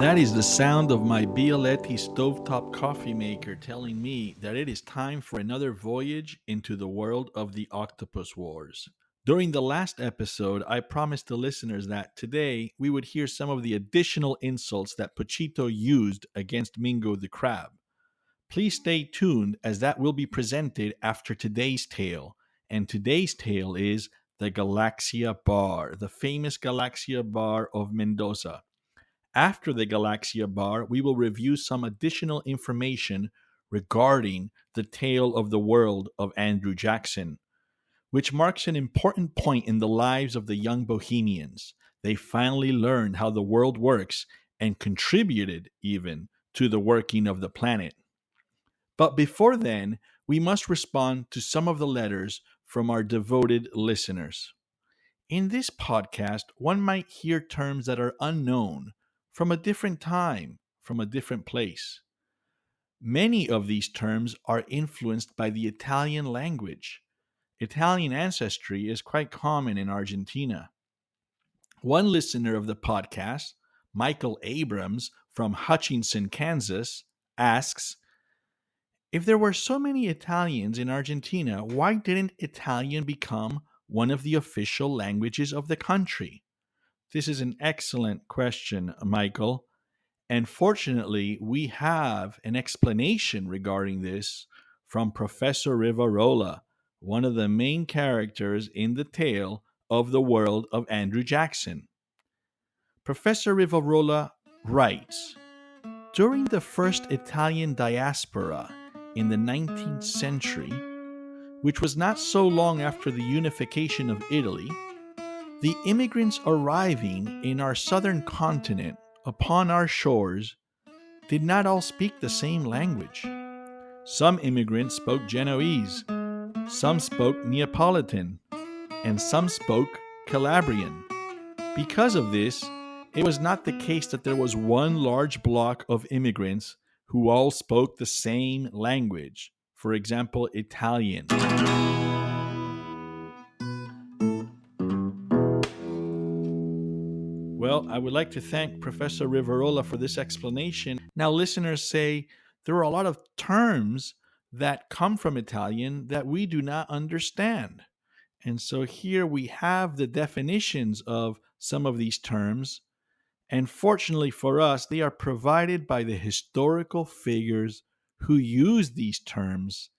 That is the sound of my Bialetti stovetop coffee maker telling me that it is time for another voyage into the world of the Octopus Wars. During the last episode, I promised the listeners that today we would hear some of the additional insults that Pochito used against Mingo the Crab. Please stay tuned as that will be presented after today's tale. And today's tale is the Galaxia Bar, the famous Galaxia Bar of Mendoza. After the Galaxia Bar, we will review some additional information regarding the tale of the world of Andrew Jackson, which marks an important point in the lives of the young Bohemians. They finally learned how the world works and contributed even to the working of the planet. But before then, we must respond to some of the letters from our devoted listeners. In this podcast, one might hear terms that are unknown, from a different time, from a different place. Many of these terms are influenced by the Italian language. Italian ancestry is quite common in Argentina. One listener of the podcast, Michael Abrams from Hutchinson, Kansas, asks, if there were so many Italians in Argentina, why didn't Italian become one of the official languages of the country? This is an excellent question, Michael. And fortunately, we have an explanation regarding this from Professor Rivarola, one of the main characters in the tale of the world of Andrew Jackson. Professor Rivarola writes, during the first Italian diaspora in the 19th century, which was not so long after the unification of Italy, the immigrants arriving in our southern continent upon our shores did not all speak the same language. Some immigrants spoke Genoese, some spoke Neapolitan, and some spoke Calabrian. Because of this, it was not the case that there was one large block of immigrants who all spoke the same language, for example, Italian. Well, I would like to thank Professor Rivarola for this explanation. Now, listeners say there are a lot of terms that come from Italian that we do not understand. And so here we have the definitions of some of these terms. And fortunately for us, they are provided by the historical figures who use these terms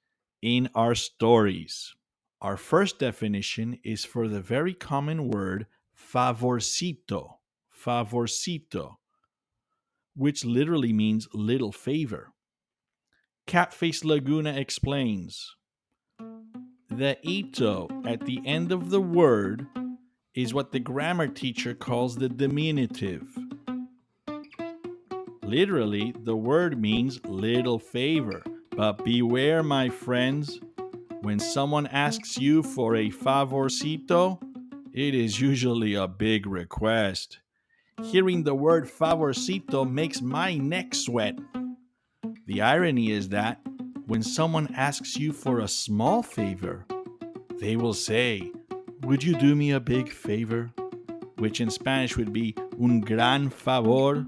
in our stories. Our first definition is for the very common word favorcito, favorcito, which literally means little favor. Catface Laguna explains, the ito at the end of the word is what the grammar teacher calls the diminutive. Literally, the word means little favor. But beware, my friends, when someone asks you for a favorcito, it is usually a big request. Hearing the word favorcito makes my neck sweat. The irony is that when someone asks you for a small favor, they will say, would you do me a big favor? Which in Spanish would be un gran favor.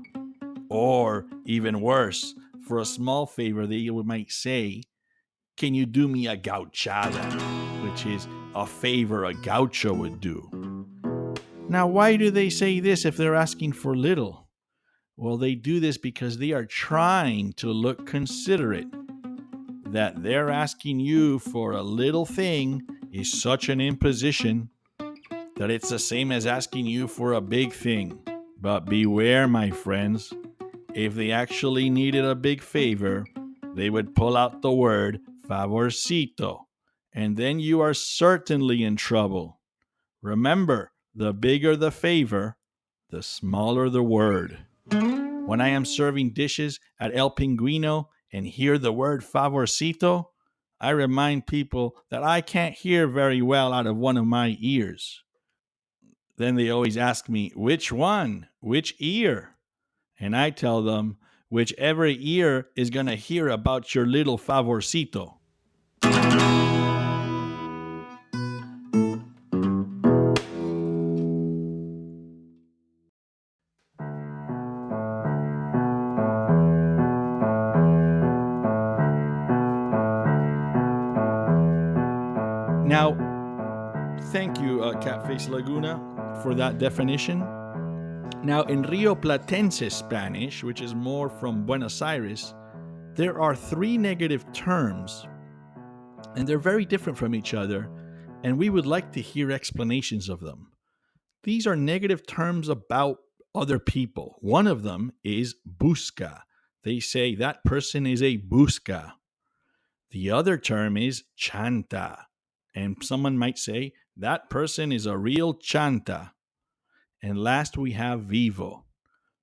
Or even worse, for a small favor, they might say, can you do me a gauchada? Which is a favor a gaucho would do. Now, why do they say this if they're asking for little? Well, they do this because they are trying to look considerate. That they're asking you for a little thing is such an imposition that it's the same as asking you for a big thing. But beware, my friends. If they actually needed a big favor, they would pull out the word favorcito, and then you are certainly in trouble. Remember, the bigger the favor, the smaller the word. When I am serving dishes at El Pinguino and hear the word favorcito, I remind people that I can't hear very well out of one of my ears. Then they always ask me, which one? Which ear? And I tell them, whichever ear is going to hear about your little favorcito. Thank you, Catface Laguna, for that definition. Now, in Rio Platense Spanish, which is more from Buenos Aires, there are three negative terms, and they're very different from each other, and we would like to hear explanations of them. These are negative terms about other people. One of them is busca. They say that person is a busca. The other term is chanta. And someone might say that person is a real chanta. And last we have vivo.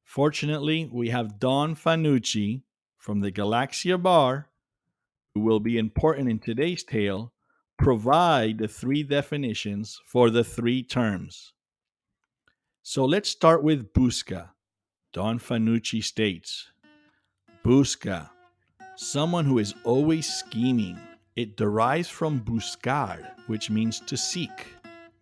Fortunately, we have Don Fanucci from the Galaxia Bar, who will be important in today's tale, provide the three definitions for the three terms. So let's start with Busca. Don Fanucci states Busca, someone who is always scheming. It derives from buscar, which means to seek.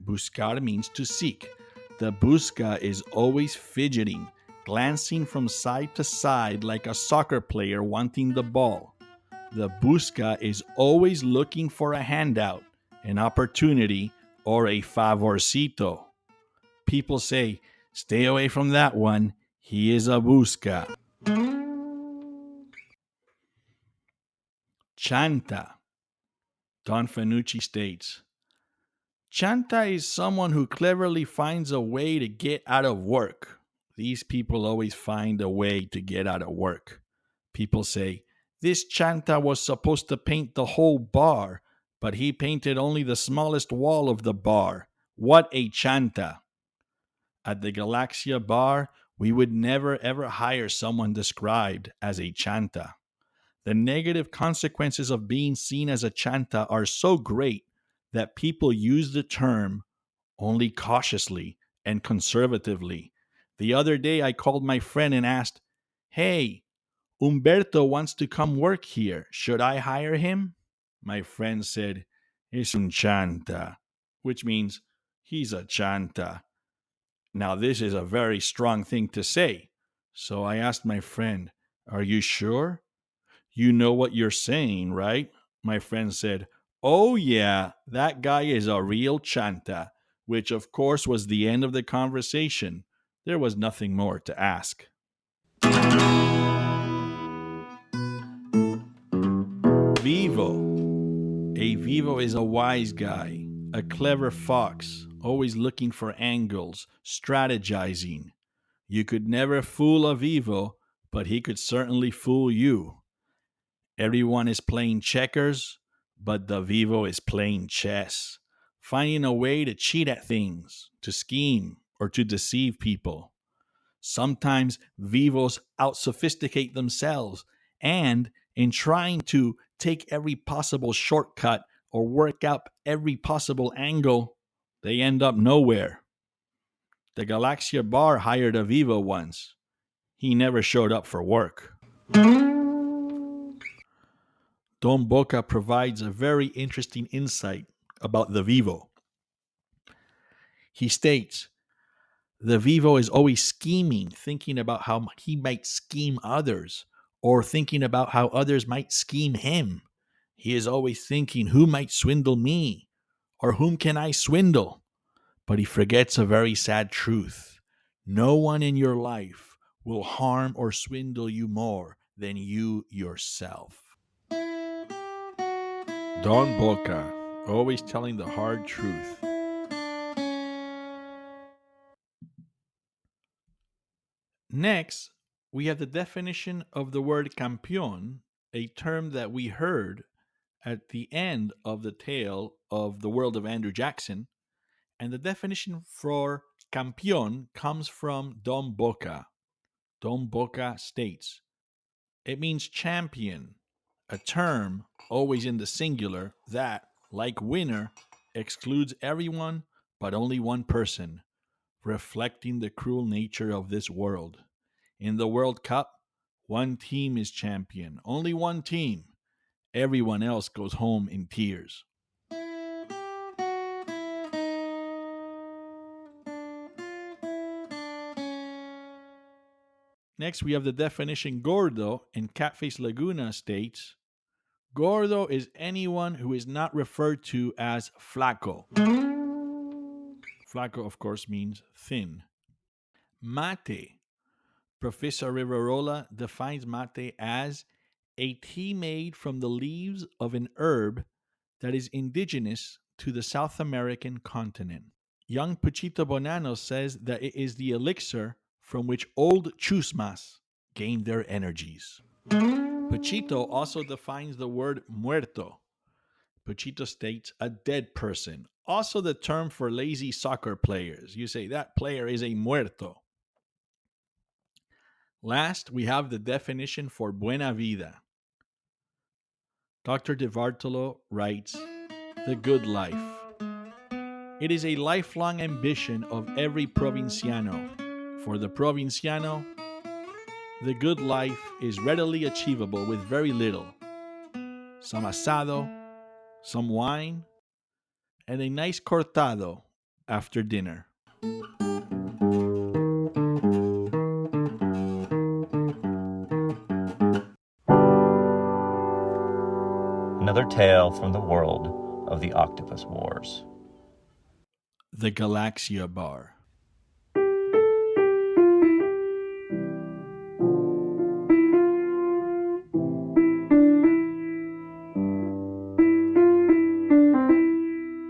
Buscar means to seek. The busca is always fidgeting, glancing from side to side like a soccer player wanting the ball. The busca is always looking for a handout, an opportunity, or a favorcito. People say, stay away from that one. He is a busca. Chanta. Don Fanucci states Chanta is someone who cleverly finds a way to get out of work. These people always find a way to get out of work. People say, this Chanta was supposed to paint the whole bar, but he painted only the smallest wall of the bar. What a Chanta! At the Galaxia Bar, we would never ever hire someone described as a Chanta. The negative consequences of being seen as a chanta are so great that people use the term only cautiously and conservatively. The other day, I called my friend and asked, Hey, Humberto wants to come work here. Should I hire him? My friend said, Es un chanta, which means he's a chanta. Now, this is a very strong thing to say. So I asked my friend, Are you sure? You know what you're saying, right? My friend said, Oh, yeah, that guy is a real chanta, which of course was the end of the conversation. There was nothing more to ask. Vivo. A Vivo is a wise guy, a clever fox, always looking for angles, strategizing. You could never fool a Vivo, but he could certainly fool you. Everyone is playing checkers, but the Vivo is playing chess, finding a way to cheat at things, to scheme, or to deceive people. Sometimes Vivos out sophisticate themselves, and in trying to take every possible shortcut or work out every possible angle, they end up nowhere. The Galaxia Bar hired a Vivo once. He never showed up for work. Don Boca provides a very interesting insight about the Vivo. He states, the Vivo is always scheming, thinking about how he might scheme others, or thinking about how others might scheme him. He is always thinking, who might swindle me, or whom can I swindle? But he forgets a very sad truth. No one in your life will harm or swindle you more than you yourself. Don Boca, always telling the hard truth. Next, we have the definition of the word campeón, a term that we heard at the end of the tale of the world of Andrew Jackson. And the definition for campeón comes from Don Boca. Don Boca states it means champion, a term always in the singular that, like winner, excludes everyone but only one person, reflecting the cruel nature of this world. In the World Cup, one team is champion, only one team. Everyone else goes home in tears. Next, we have the definition gordo, and Catface Laguna states gordo is anyone who is not referred to as flaco. Flaco, of course, means thin. Mate. Professor Rivarola defines mate as a tea made from the leaves of an herb that is indigenous to the South American continent. Young Puchito Bonanno says that it is the elixir from which old chusmas gain their energies. Puchito also defines the word muerto. Puchito states a dead person, also the term for lazy soccer players. You say that player is a muerto. Last, we have the definition for buena vida. Dr. De Vartolo writes, the good life. It is a lifelong ambition of every provinciano. For the provinciano, the good life is readily achievable with very little. Some asado, some wine, and a nice cortado after dinner. Another tale from the world of the Octopus Wars. The Galaxia Bar.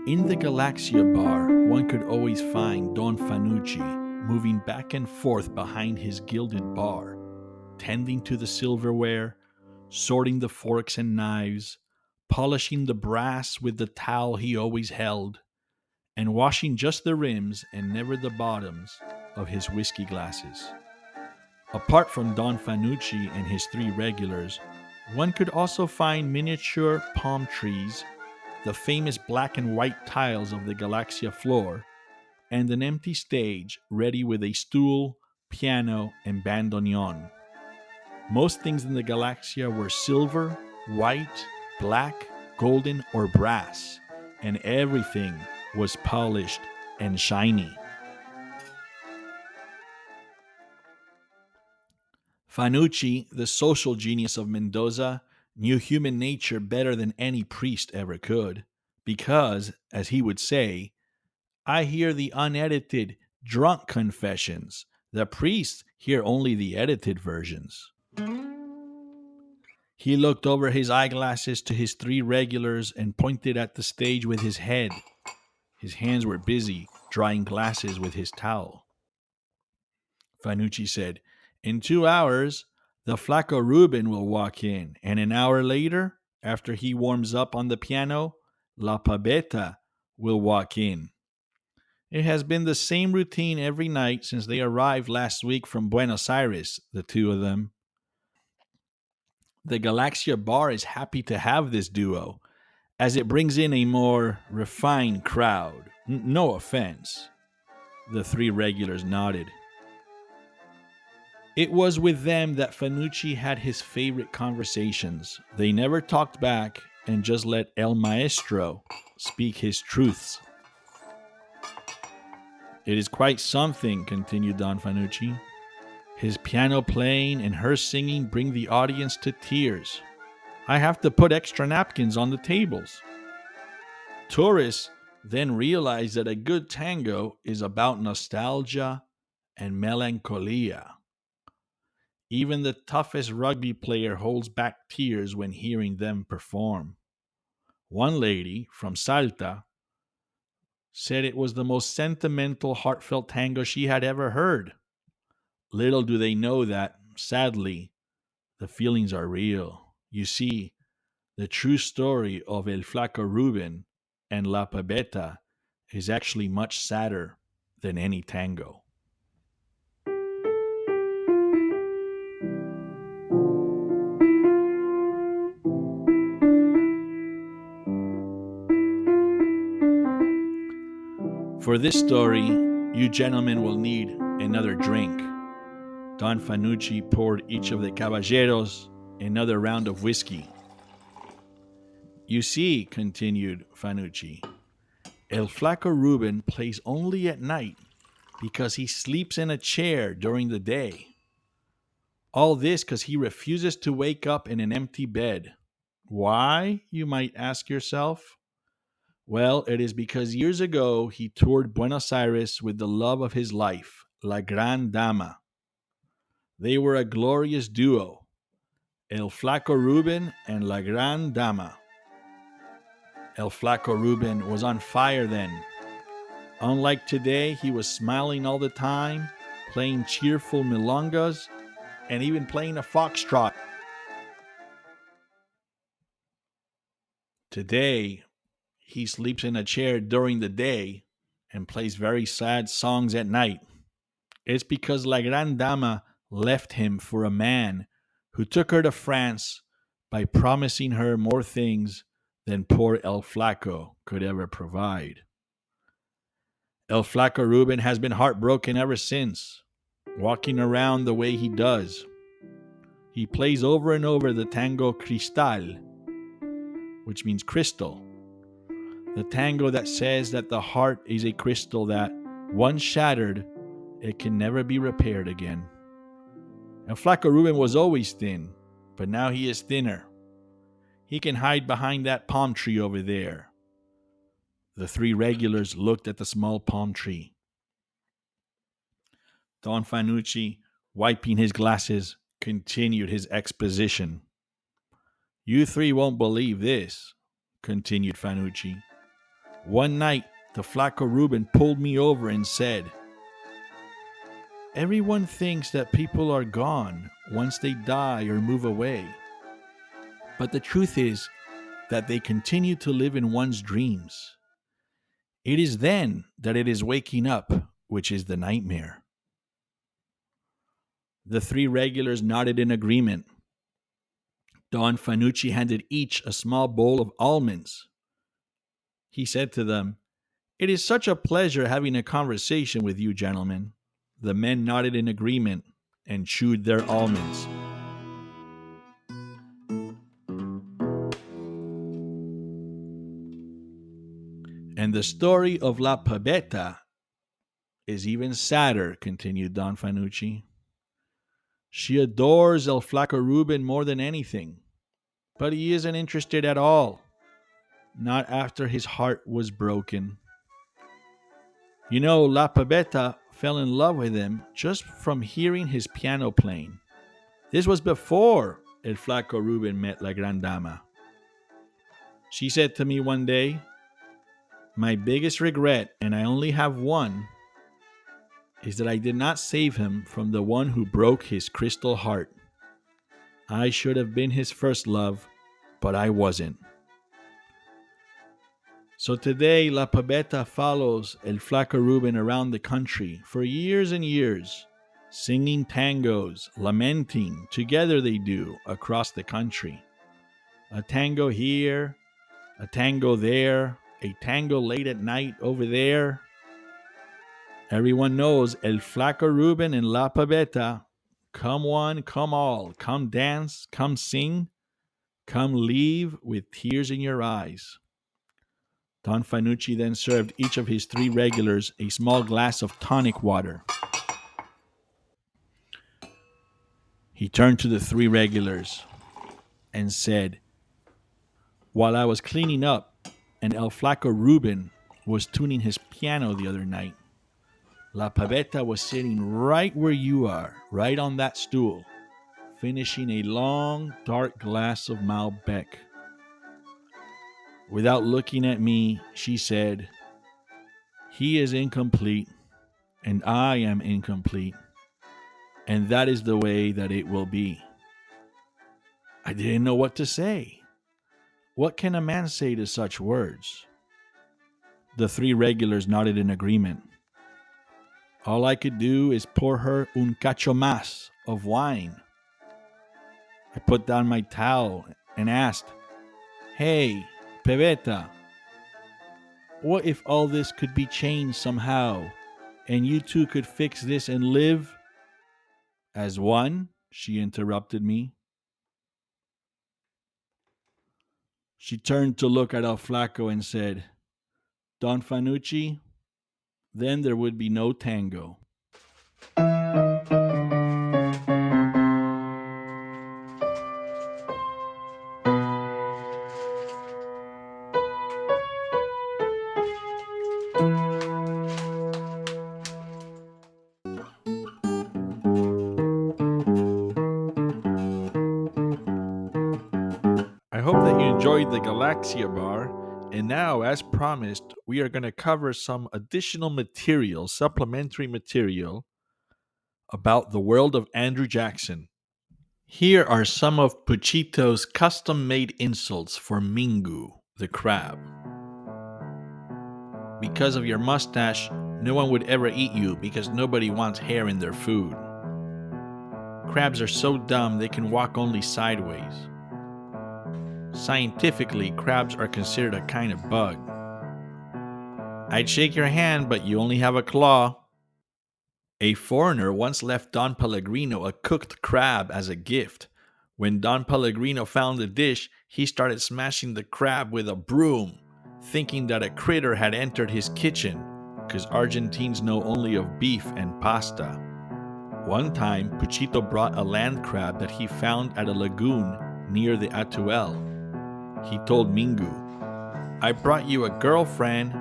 In the Galaxia Bar, one could always find Don Fanucci moving back and forth behind his gilded bar, tending to the silverware, sorting the forks and knives, polishing the brass with the towel he always held, and washing just the rims and never the bottoms of his whiskey glasses. Apart from Don Fanucci and his three regulars, one could also find miniature palm trees, the famous black and white tiles of the Galaxia floor, and an empty stage ready with a stool, piano, and bandoneon. Most things in the Galaxia were silver, white, black, golden, or brass, and everything was polished and shiny. Fanucci, the social genius of Mendoza, knew human nature better than any priest ever could, because, as he would say, I hear the unedited, drunk confessions. The priests hear only the edited versions. He looked over his eyeglasses to his three regulars and pointed at the stage with his head. His hands were busy drying glasses with his towel. Fanucci said, in 2 hours, the Flaco Ruben will walk in, and an hour later, after he warms up on the piano, La Pabeta will walk in. It has been the same routine every night since they arrived last week from Buenos Aires, the two of them. The Galaxia Bar is happy to have this duo, as it brings in a more refined crowd. No offense. The three regulars nodded. It was with them that Fanucci had his favorite conversations. They never talked back and just let El Maestro speak his truths. It is quite something, continued Don Fanucci. His piano playing and her singing bring the audience to tears. I have to put extra napkins on the tables. Tourists then realize that a good tango is about nostalgia and melancholia. Even the toughest rugby player holds back tears when hearing them perform. One lady from Salta said it was the most sentimental, heartfelt tango she had ever heard. Little do they know that, sadly, the feelings are real. You see, the true story of El Flaco Ruben and La Pebeta is actually much sadder than any tango. For this story, you gentlemen will need another drink. Don Fanucci poured each of the caballeros another round of whiskey. You see, continued Fanucci, El Flaco Ruben plays only at night because he sleeps in a chair during the day. All this because he refuses to wake up in an empty bed. Why, you might ask yourself? Well, it is because years ago he toured Buenos Aires with the love of his life, La Gran Dama. They were a glorious duo, El Flaco Ruben and La Gran Dama. El Flaco Ruben was on fire then. Unlike today, he was smiling all the time, playing cheerful milongas, and even playing a foxtrot. Today, he sleeps in a chair during the day and plays very sad songs at night. It's because La Gran Dama left him for a man who took her to France by promising her more things than poor El Flaco could ever provide. El Flaco Ruben has been heartbroken ever since, walking around the way he does. He plays over and over the tango Cristal, which means crystal. The tango that says that the heart is a crystal that, once shattered, it can never be repaired again. And Flaco Ruben was always thin, but now he is thinner. He can hide behind that palm tree over there. The three regulars looked at the small palm tree. Don Fanucci, wiping his glasses, continued his exposition. You three won't believe this, continued Fanucci. One night, the Flaco Ruben pulled me over and said, everyone thinks that people are gone once they die or move away. But the truth is that they continue to live in one's dreams. It is then that it is waking up, which is the nightmare. The three regulars nodded in agreement. Don Fanucci handed each a small bowl of almonds. He said to them, it is such a pleasure having a conversation with you, gentlemen. The men nodded in agreement and chewed their almonds. And the story of La Pebeta is even sadder, continued Don Fanucci. She adores El Flaco Ruben more than anything, but he isn't interested at all. Not after his heart was broken. You know, La Pebeta fell in love with him just from hearing his piano playing. This was before El Flaco Ruben met La Gran Dama. She said to me one day, my biggest regret, and I only have one, is that I did not save him from the one who broke his crystal heart. I should have been his first love, but I wasn't. So today, La Pebeta follows El Flaco Ruben around the country for years and years, singing tangos, lamenting, together they do, across the country. A tango here, a tango there, a tango late at night over there. Everyone knows El Flaco Ruben and La Pebeta. Come one, come all, come dance, come sing, come leave with tears in your eyes. Don Fanucci then served each of his three regulars a small glass of tonic water. He turned to the three regulars and said, while I was cleaning up and El Flaco Ruben was tuning his piano the other night, La Pebeta was sitting right where you are, right on that stool, finishing a long, dark glass of Malbec. Without looking at me, she said, he is incomplete, and I am incomplete, and that is the way that it will be. I didn't know what to say. What can a man say to such words? The three regulars nodded in agreement. All I could do is pour her un cacho más of wine. I put down my towel and asked, hey, Pebeta, what if all this could be changed somehow, and you two could fix this and live? As one, she interrupted me. She turned to look at El Flaco and said, Don Fanucci, then there would be no tango. enjoyed the Galaxia Bar, and now, as promised, we are going to cover some additional material, supplementary material, about the world of Andrew Jackson. Here are some of Puchito's custom made insults for Mingu, the crab. Because of your mustache, no one would ever eat you because nobody wants hair in their food. Crabs are so dumb they can walk only sideways. Scientifically, crabs are considered a kind of bug. I'd shake your hand, but you only have a claw. A foreigner once left Don Pellegrino a cooked crab as a gift. When Don Pellegrino found the dish, he started smashing the crab with a broom, thinking that a critter had entered his kitchen, because Argentines know only of beef and pasta. One time, Puchito brought a land crab that he found at a lagoon near the atoll. He told Mingu, "I brought you a girlfriend."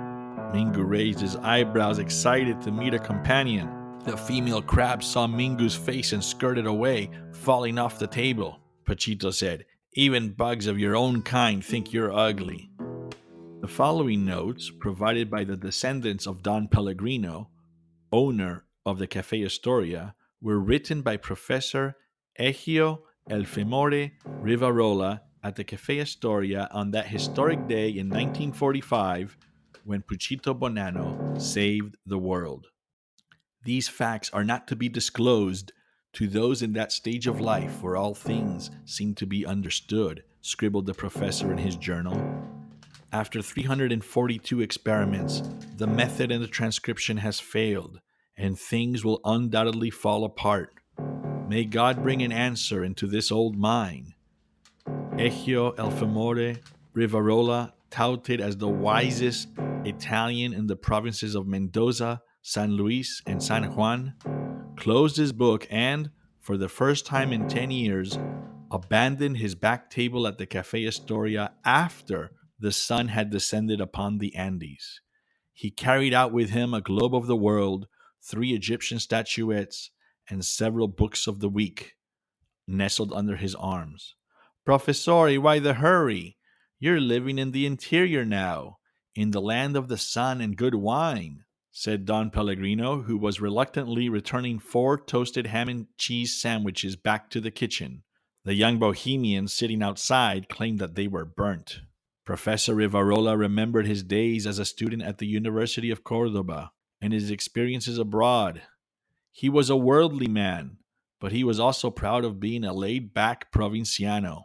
Mingu raised his eyebrows, excited to meet a companion. The female crab saw Mingu's face and skirted away, falling off the table. Puchito said, "Even bugs of your own kind think you're ugly." The following notes, provided by the descendants of Don Pellegrino, owner of the Cafe Astoria, were written by Professor Ezequiel Elfemore Rivarola at the Cafe Astoria on that historic day in 1945 when Puchito Bonanno saved the world. These facts are not to be disclosed to those in that stage of life where all things seem to be understood, scribbled the professor in his journal. After 342 experiments, the method and the transcription has failed, and things will undoubtedly fall apart. May God bring an answer into this old mind. Ezequiel Elfemore Rivarola, touted as the wisest Italian in the provinces of Mendoza, San Luis, and San Juan, closed his book and, for the first time in 10 years, abandoned his back table at the Cafe Astoria after the sun had descended upon the Andes. He carried out with him a globe of the world, 3 Egyptian statuettes, and several books of the week nestled under his arms. "Professore, why the hurry? You're living in the interior now, in the land of the sun and good wine," said Don Pellegrino, who was reluctantly returning 4 toasted ham and cheese sandwiches back to the kitchen. The young bohemians sitting outside claimed that they were burnt. Professor Rivarola remembered his days as a student at the University of Cordoba and his experiences abroad. He was a worldly man, but he was also proud of being a laid-back provinciano.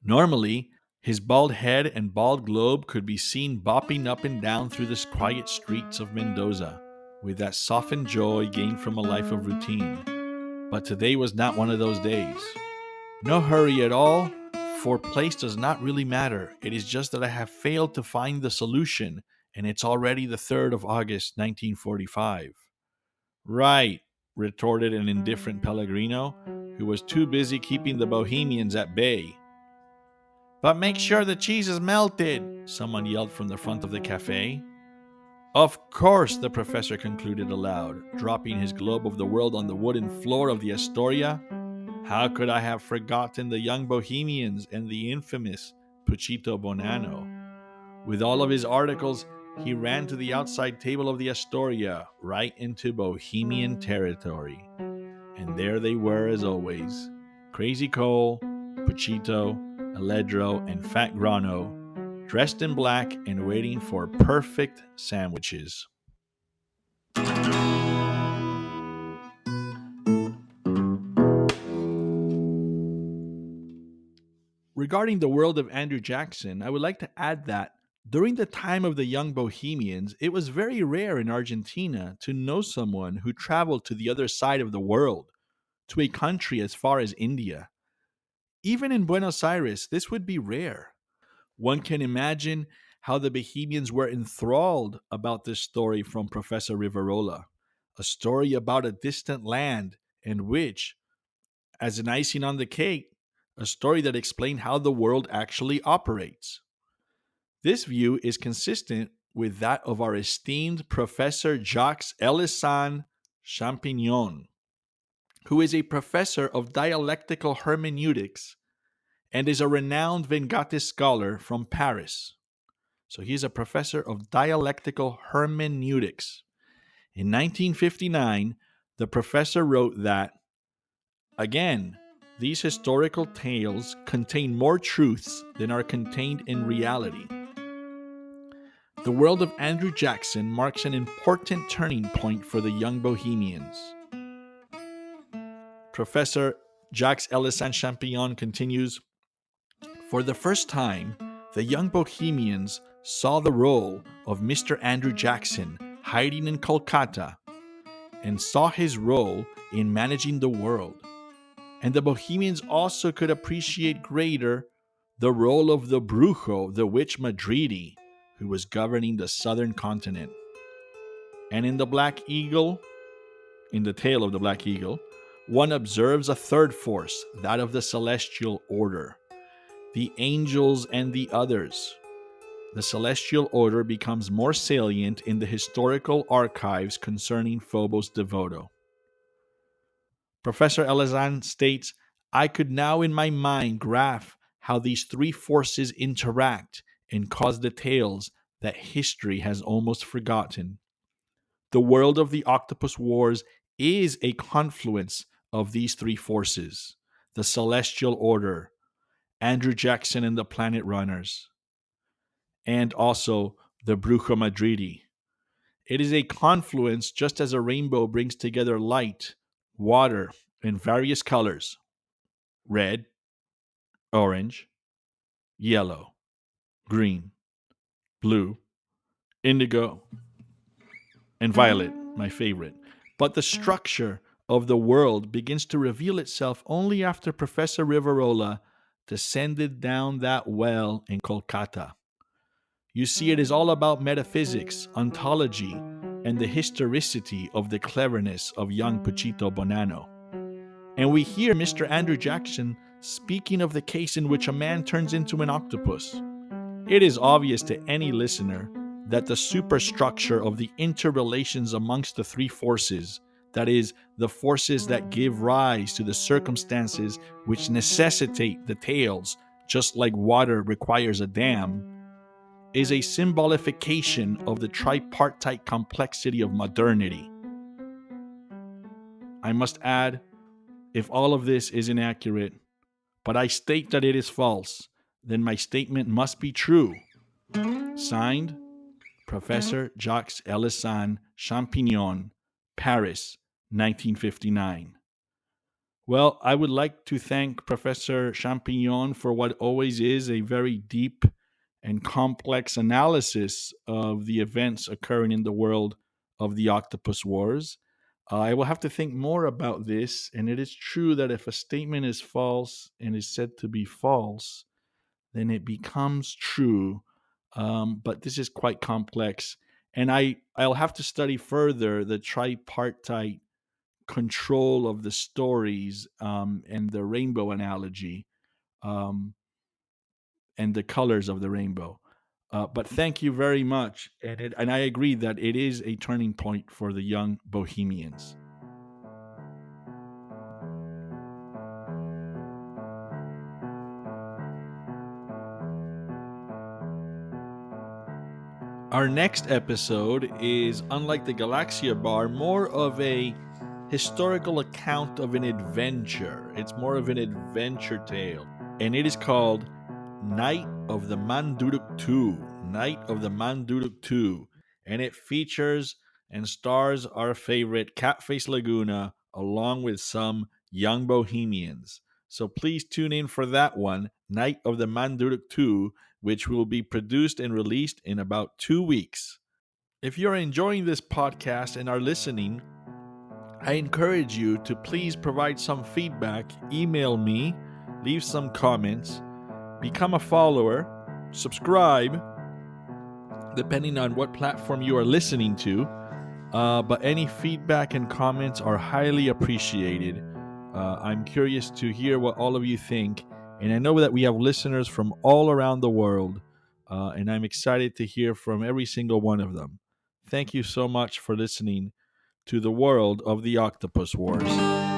Normally, his bald head and bald globe could be seen bopping up and down through the quiet streets of Mendoza, with that softened joy gained from a life of routine. But today was not one of those days. "No hurry at all, for place does not really matter. It is just that I have failed to find the solution, and it's already the 3rd of August, 1945. "Right," retorted an indifferent Pellegrino, who was too busy keeping the bohemians at bay. "But make sure the cheese is melted," someone yelled from the front of the cafe. "Of course," the professor concluded aloud, dropping his globe of the world on the wooden floor of the Astoria. "How could I have forgotten the young bohemians and the infamous Puchito Bonanno?" With all of his articles, he ran to the outside table of the Astoria, right into Bohemian territory. And there they were as always, Crazy Cole, Puchito, Aledro, and Fat Grano, dressed in black and waiting for perfect sandwiches. Regarding the world of Andrew Jackson, I would like to add that during the time of the young Bohemians, it was very rare in Argentina to know someone who traveled to the other side of the world, to a country as far as India. Even in Buenos Aires, this would be rare. One can imagine how the Bohemians were enthralled about this story from Professor Rivarola, a story about a distant land, and which, as an icing on the cake, a story that explained how the world actually operates. This view is consistent with that of our esteemed Professor Jacques Elisson Champignon, who is a professor of dialectical hermeneutics and is a renowned Vengatis scholar from Paris. So he's a professor of dialectical hermeneutics. In 1959, the professor wrote that, again, these historical tales contain more truths than are contained in reality. The world of Andrew Jackson marks an important turning point for the young Bohemians. Professor Jacques Elissan Champignon continues, for the first time, the young Bohemians saw the role of Mr. Andrew Jackson hiding in Kolkata and saw his role in managing the world. And the Bohemians also could appreciate greater the role of the Brujo, the witch Madridi, who was governing the southern continent. And in the Black Eagle, in the tale of the Black Eagle, one observes a third force, that of the celestial order, the angels and the others. The celestial order becomes more salient in the historical archives concerning Phobos Devoto. Professor Elazan states, I could now in my mind graph how these three forces interact and cause details that history has almost forgotten. The world of the Octopus Wars is a confluence of these three forces, the celestial order, Andrew Jackson and the Planet Runners, and also the Brujo Madridi. It is a confluence just as a rainbow brings together light, water, and various colors: red, orange, yellow, green, blue, indigo, and violet, my favorite. But the structure of the world begins to reveal itself only after Professor Rivarola descended down that well in Kolkata. You see, it is all about metaphysics, ontology, and the historicity of the cleverness of young Puchito Bonanno. And we hear Mr. Andrew Jackson speaking of the case in which a man turns into an octopus. It is obvious to any listener that the superstructure of the interrelations amongst the three forces, that is, the forces that give rise to the circumstances which necessitate the tales, just like water requires a dam, is a symbolification of the tripartite complexity of modernity. I must add, if all of this is inaccurate, but I state that it is false, then my statement must be true. Signed, Professor Jacques Elissan Champignon, Paris, 1959. Well, I would like to thank Professor Champignon for what always is a very deep and complex analysis of the events occurring in the world of the Octopus Wars. I will have to think more about this, and it is true that if a statement is false and is said to be false, then it becomes true. But this is quite complex, and I'll have to study further the tripartite control of the stories, and the rainbow analogy, um, and the colors of the rainbow. But thank you very much, and I agree that it is a turning point for the young Bohemians. Our next episode is, unlike the Galaxia Bar, more of a historical account of an adventure. It's more of an adventure tale, and it is called Night of the Manduruk 2. Night of the Manduruk 2. And it features and stars our favorite Catface Laguna along with some young Bohemians. So please tune in for that one, Night of the Manduruk 2, which will be produced and released in about 2 weeks. If you're enjoying this podcast and are listening, I encourage you to please provide some feedback, email me, leave some comments, become a follower, subscribe, depending on what platform you are listening to. But any feedback and comments are highly appreciated. I'm curious to hear what all of you think. And I know that we have listeners from all around the world. And I'm excited to hear from every single one of them. Thank you so much for listening to the world of the Octopus Wars.